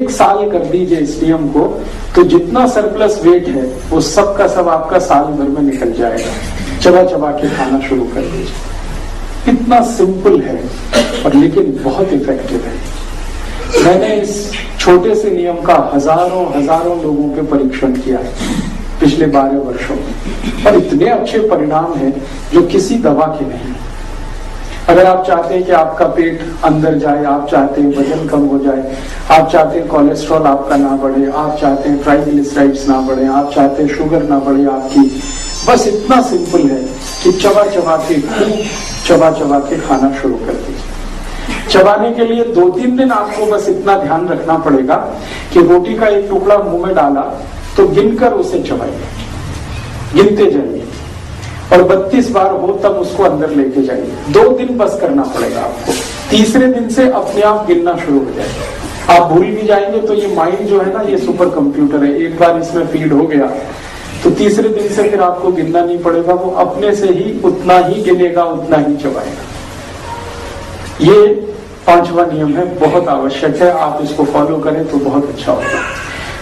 1 साल कर दीजिए इस नियम को, तो जितना सरप्लस वेट है वो सब का सब आपका साल भर में निकल जाएगा। चबा चबा के खाना शुरू कर दीजिए। इतना सिंपल है और लेकिन बहुत इफेक्टिव है। मैंने इस छोटे से नियम का हजारों लोगों पे परीक्षण किया है पिछले 12 वर्षों में, और इतने अच्छे परिणाम हैं जो किसी दवा के नहीं। अगर आप चाहते हैं कि आपका पेट अंदर जाए, आप चाहते हैं वजन कम हो जाए, आप चाहते हैं कोलेस्ट्रॉल आपका ना बढ़े, आप चाहते हैं ट्राइग्लिसराइड्स ना बढ़े, आप चाहते हैं शुगर ना बढ़े आपकी, बस इतना सिंपल है कि चबा चबा के खाना शुरू कर दीजिए। चबाने के लिए 2-3 दिन आपको बस इतना ध्यान रखना पड़ेगा कि रोटी का एक टुकड़ा मुंह में डाला तो गिनकर उसे चबाइए, गिनते जाइए, और 32 बार हो तब उसको अंदर लेके जाइए। 2 दिन बस करना पड़ेगा आपको। तीसरे दिन से अपने आप गिनना शुरू हो जाएगा। आप भूल भी जाएंगे तो ये माइंड जो है ना, ये सुपर कंप्यूटर है, एक बार इसमें फीड हो गया तो तीसरे दिन से फिर आपको गिनना नहीं पड़ेगा, वो अपने से ही उतना ही गिनेगा, उतना ही चबाएगा। ये 5वां नियम है, बहुत आवश्यक है। आप इसको फॉलो करें तो बहुत अच्छा होगा।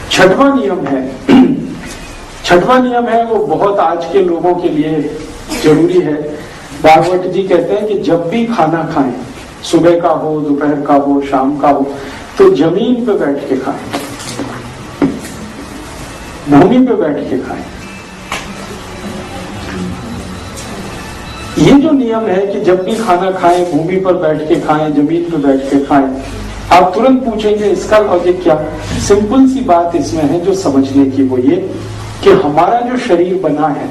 6वां नियम है वो बहुत आज के लोगों के लिए जरूरी है। भागवत जी कहते हैं कि जब भी खाना खाएं, सुबह का हो, दोपहर का हो, शाम का हो, तो जमीन पे बैठ के खाएं, भूमि पे बैठ के खाएं। ये जो नियम है कि जब भी खाना खाएं, भूमि पर बैठ के खाएं, जमीन पे बैठ के खाएं, आप तुरंत पूछेंगे इसका लॉजिक क्या? सिंपल सी बात इसमें है जो समझने की, वो ये कि हमारा जो शरीर बना है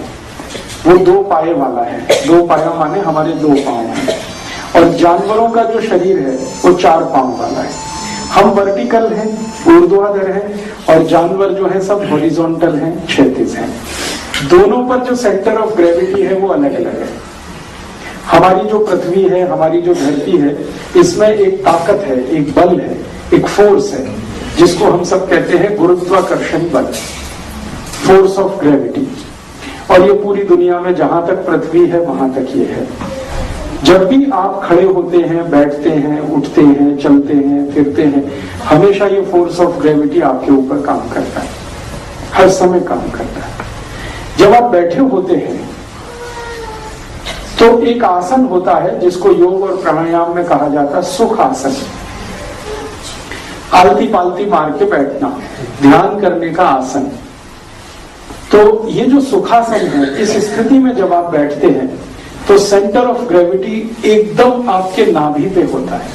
वो 2 पाए वाला है। 2 पाया माने हमारे 2 पांव हैं, और जानवरों का जो शरीर है वो 4 पांव वाला है। हम वर्टिकल हैं, ऊर्ध्वाधर हैं, और जानवर जो है सब हॉरिजॉन्टल हैं, क्षैतिज हैं। दोनों पर जो सेंटर ऑफ ग्रेविटी है वो अलग अलग है। हमारी जो पृथ्वी है, हमारी जो धरती है, इसमें एक ताकत है, एक बल है, एक फोर्स है, जिसको हम सब कहते हैं गुरुत्वाकर्षण बल, फोर्स ऑफ ग्रेविटी। और ये पूरी दुनिया में जहां तक पृथ्वी है वहां तक ये है। जब भी आप खड़े होते हैं, बैठते हैं, उठते हैं, चलते हैं, फिरते हैं, हमेशा ये फोर्स ऑफ ग्रेविटी आपके ऊपर काम करता है, हर समय काम करता है। जब आप बैठे होते हैं तो एक आसन होता है जिसको योग और प्राणायाम में कहा जाता है सुख आसन। आलती पालती मार के बैठना, ध्यान करने का आसन। तो ये जो सुखासन है, इस स्थिति में जब आप बैठते हैं तो सेंटर ऑफ ग्रेविटी एकदम आपके नाभि पे होता है,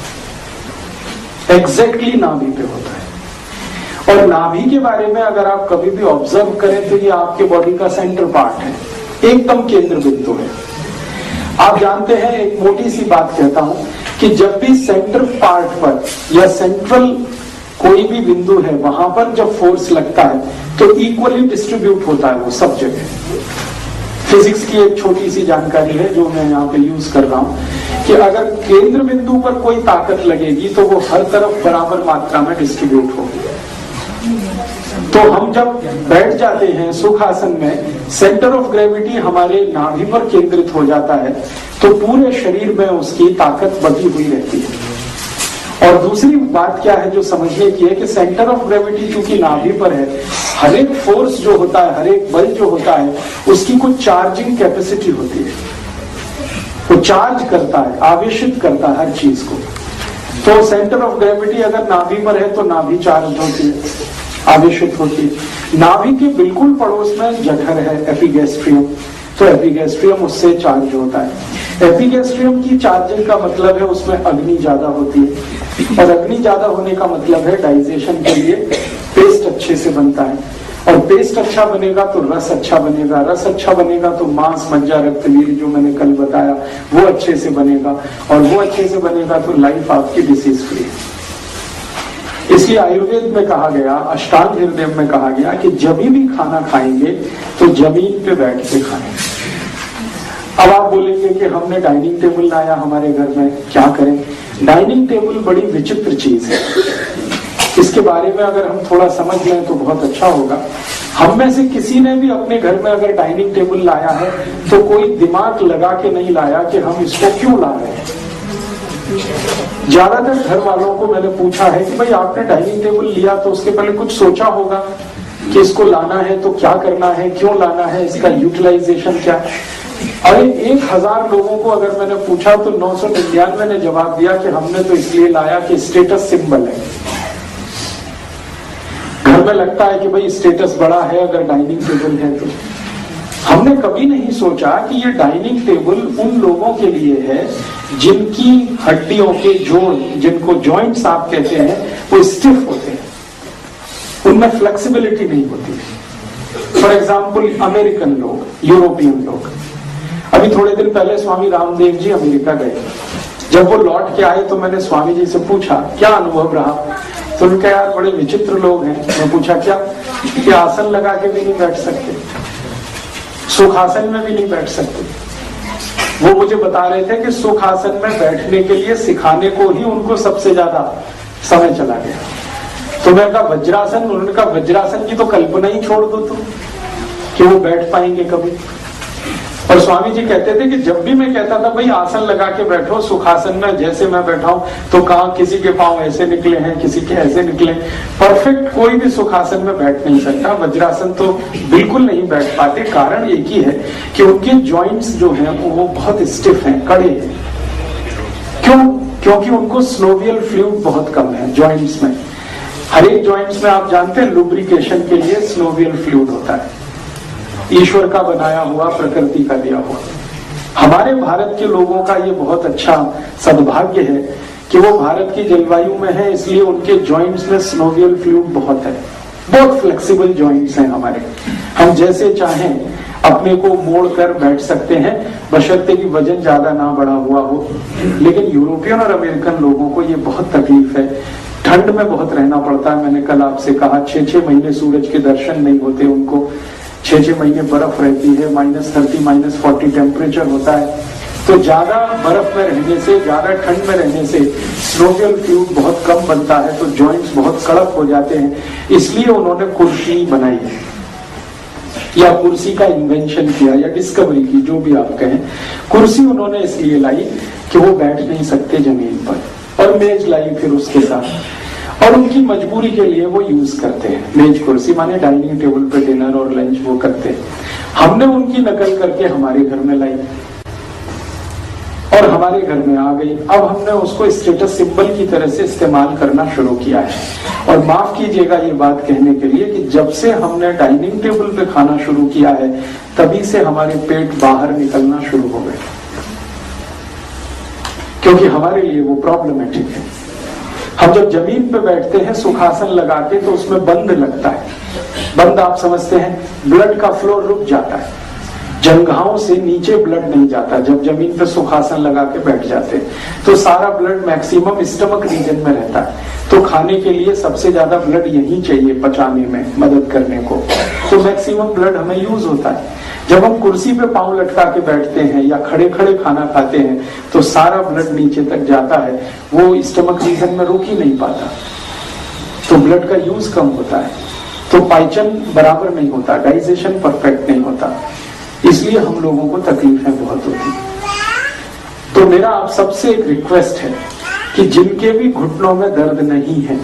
एग्जैक्टली नाभि पे होता है। और नाभि के बारे में अगर आप कभी भी ऑब्जर्व करें तो ये आपके बॉडी का सेंटर पार्ट है, एकदम केंद्र बिंदु है। आप जानते हैं, एक मोटी सी बात कहता हूं कि जब भी सेंटर पार्ट पर या सेंट्रल कोई भी बिंदु है वहां पर जब फोर्स लगता है तो इक्वली डिस्ट्रीब्यूट होता है वो सब जगह। फिजिक्स की एक छोटी सी जानकारी है जो मैं यहाँ पे यूज कर रहा हूं कि अगर केंद्र बिंदु पर कोई ताकत लगेगी तो वो हर तरफ बराबर मात्रा में डिस्ट्रीब्यूट होगी। तो हम जब बैठ जाते हैं सुखासन में, सेंटर ऑफ ग्रेविटी हमारे नाभि पर केंद्रित हो जाता है, तो पूरे शरीर में उसकी ताकत बटी हुई रहती है। और दूसरी बात क्या है जो समझने की है कि सेंटर ऑफ ग्रेविटी चूंकि नाभि पर है, हर एक फोर्स जो होता है, हर एक बल जो होता है, उसकी कुछ चार्जिंग कैपेसिटी होती है। वो चार्ज करता है, आवेशित करता है हर चीज को। तो सेंटर ऑफ ग्रेविटी अगर नाभि पर है तो नाभि चार्ज होती है, आवेशित होती है। नाभि के बिल्कुल पड़ोस में जठर है, एपिगैस्ट्रियम, तो एपिगैस्ट्रियम उससे चार्ज होता है। एपिगैस्ट्रियम की चार्जिंग का मतलब है उसमें अग्नि ज्यादा होती है, और अग्नि ज्यादा होने का मतलब है डाइजेशन के लिए पेस्ट अच्छे से बनता है, और पेस्ट अच्छा बनेगा तो रस अच्छा बनेगा, रस अच्छा बनेगा तो मांस मज्जा रक्त वीर्य जो मैंने कल बताया वो अच्छे से बनेगा, और वो अच्छे से बनेगा तो लाइफ आपकी डिसीज फ्री है। इसलिए आयुर्वेद में कहा गया, अष्टांग हृदय में कहा गया कि जब भी खाना खाएंगे तो जमीन पे बैठ के खाएं। अब आप बोलेंगे कि हमने डाइनिंग टेबल लाया हमारे घर में, क्या करें? डाइनिंग टेबल बड़ी विचित्र चीज है, इसके बारे में अगर हम थोड़ा समझ लें तो बहुत अच्छा होगा। हम में से किसी ने भी अपने घर में अगर डाइनिंग टेबल लाया है तो कोई दिमाग लगा के नहीं लाया कि हम इसको क्यों ला रहे हैं। ज्यादातर घर वालों को मैंने पूछा है कि भाई आपने डाइनिंग टेबल लिया तो उसके पहले कुछ सोचा होगा कि इसको लाना है तो क्या करना है, क्यों लाना है, इसका यूटिलाइजेशन क्या है। अरे 1000 लोगों को अगर मैंने पूछा तो 999 ने जवाब दिया कि हमने तो इसलिए लाया कि स्टेटस सिंबल है। घर में लगता है कि भाई स्टेटस बड़ा है अगर डाइनिंग टेबल है तो। हमने कभी नहीं सोचा कि ये डाइनिंग टेबल उन लोगों के लिए है जिनकी हड्डियों के जोड़, जिनको जॉइंट्स आप कहते हैं, वो स्टिफ होते हैं, उनमें फ्लेक्सिबिलिटी नहीं होती। फॉर एग्जाम्पल अमेरिकन लोग, यूरोपियन लोग। अभी थोड़े दिन पहले स्वामी रामदेव जी अमेरिका गए। जब वो लौट के आए तो मैंने स्वामी जी से पूछा क्या अनुभव रहा, तो उनका यार बड़े विचित्र लोग हैं। मैं पूछा क्या, कि आसन लगा के भी नहीं बैठ सकते, सुखासन में भी नहीं बैठ सकते। वो मुझे बता रहे थे कि सुखासन में बैठने के लिए सिखाने को ही उनको सबसे ज्यादा समय चला गया। तो मैं कहा वज्रासन, उन्होंने कहा वज्रासन की तो कल्पना ही छोड़ दो तुम कि वो बैठ पाएंगे कभी। और स्वामी जी कहते थे कि जब भी मैं कहता था भाई आसन लगा के बैठो सुखासन में, जैसे मैं बैठा हूं, तो कहा किसी के पांव ऐसे निकले हैं, किसी के ऐसे निकले। परफेक्ट कोई भी सुखासन में बैठ नहीं सकता, वज्रासन तो बिल्कुल नहीं बैठ पाते। कारण एक ही है कि उनके जॉइंट्स जो हैं वो बहुत स्टिफ हैं, कड़े हैं। क्यों? क्योंकि उनको स्लोवियल फ्लूइड बहुत कम है जॉइंट्स में। हर एक जॉइंट्स में आप जानते हैं लुब्रिकेशन के लिए स्लोवियल फ्लूइड होता है, ईश्वर का बनाया हुआ, प्रकृति का दिया हुआ। हमारे भारत के लोगों का ये बहुत अच्छा सद्भाग्य है कि वो भारत की जलवायु में है, इसलिए उनके जॉइंट्स में स्लोवियल फ्लूइड बहुत है, बहुत फ्लेक्सिबल जॉइंट्स हैं हमारे। हम जैसे चाहें अपने को मोड़ कर बैठ सकते हैं, बशर्ते कि वजन ज्यादा ना बढ़ा हुआ हो। लेकिन यूरोपियन और अमेरिकन लोगों को ये बहुत तकलीफ है, ठंड में बहुत रहना पड़ता है। मैंने कल आपसे कहा 6-6 महीने सूरज के दर्शन नहीं होते उनको, 6-6 महीने बर्फ रहती है, -30 -40 टेम्परेचर होता है। तो ज्यादा बर्फ में रहने से, ज्यादा ठंड में रहने से स्लोवियल फ्लूइड बहुत कम बनता है, तो जॉइंट्स बहुत कड़क हो जाते हैं। इसलिए उन्होंने कुर्सी बनाई है, या कुर्सी का इन्वेंशन किया, या डिस्कवरी की, जो भी आप कहें। कुर्सी उन्होंने इसलिए लाई कि वो बैठ नहीं सकते जमीन पर, और मेज लाई फिर उसके साथ, और उनकी मजबूरी के लिए वो यूज करते हैं मेज कुर्सी, माने डाइनिंग टेबल पे डिनर और लंच वो करते हैं। हमने उनकी नकल करके हमारे घर में लाई और हमारे घर में आ गई। अब हमने उसको स्टेटस सिंबल की तरह से इस्तेमाल करना शुरू किया है। और माफ कीजिएगा ये बात कहने के लिए कि जब से हमने डाइनिंग टेबल पे खाना शुरू किया है, तभी से हमारे पेट बाहर निकलना शुरू हो गए, क्योंकि हमारे लिए वो प्रॉब्लमेटिक है। हम जब जमीन पे बैठते हैं सुखासन लगा के, तो उसमें बंद लगता है। बंद आप समझते हैं, ब्लड का फ्लो रुक जाता है, जंघाओं से नीचे ब्लड नहीं जाता। जब जमीन पे सुखासन लगा के बैठ जाते हैं तो सारा ब्लड मैक्सिमम स्टमक रीजन में रहता है, तो खाने के लिए सबसे ज्यादा ब्लड यही चाहिए पचाने में मदद करने को, तो मैक्सिमम ब्लड हमें यूज होता है। जब हम कुर्सी पे पांव लटका के बैठते हैं या खड़े खड़े खाना खाते हैं, तो सारा ब्लड नीचे तक जाता है, वो स्टमक रीजन में रुक ही नहीं पाता, तो ब्लड का यूज कम होता है, तो पाचन बराबर नहीं होता, डाइजेशन परफेक्ट नहीं होता, इसलिए हम लोगों को तकलीफें बहुत होती। तो मेरा आप सबसे एक रिक्वेस्ट है कि जिनके भी घुटनों में दर्द नहीं है,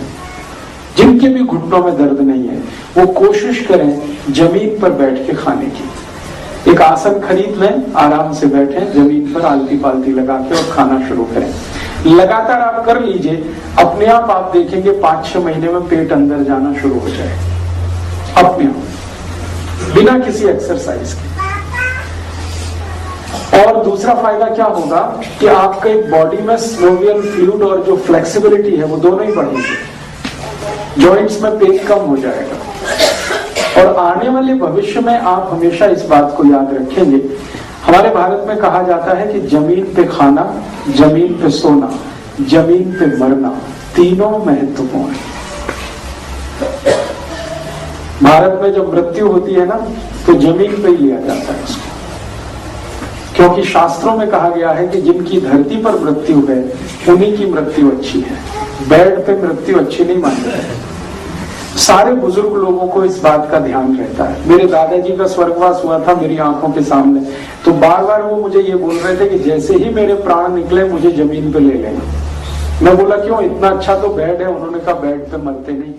जिनके भी घुटनों में दर्द नहीं है, वो कोशिश करें जमीन पर बैठ के खाने की। एक आसन खरीद लें, आराम से बैठे जमीन पर, आलती पालती लगा के और खाना शुरू करें। लगातार आप कर लीजिए, अपने आप देखेंगे 5-6 महीने में पेट अंदर जाना शुरू हो जाए अपने आप, बिना किसी एक्सरसाइज के। और दूसरा फायदा क्या होगा कि आपके बॉडी में स्लोवियल फ्लूइड और जो फ्लेक्सिबिलिटी है वो दोनों ही बढ़ेंगे, जॉइंट्स में पेन कम हो जाएगा। और आने वाले भविष्य में आप हमेशा इस बात को याद रखेंगे, हमारे भारत में कहा जाता है कि जमीन पे खाना, जमीन पे सोना, जमीन पे मरना, तीनों महत्वपूर्ण है। भारत में जब मृत्यु होती है ना, तो जमीन पे ही लिया जाता है उसको, क्योंकि शास्त्रों में कहा गया है कि जिनकी धरती पर मृत्यु है उन्हीं की मृत्यु अच्छी है, बेड पे मृत्यु अच्छी नहीं मानी जाती। सारे बुजुर्ग लोगों को इस बात का ध्यान रहता है। मेरे दादाजी का स्वर्गवास हुआ था मेरी आंखों के सामने, तो बार बार वो मुझे ये बोल रहे थे कि जैसे ही मेरे प्राण निकले मुझे जमीन पे ले लेना। मैं बोला क्यों, इतना अच्छा तो बेड है। उन्होंने कहा बेड पे मरते नहीं।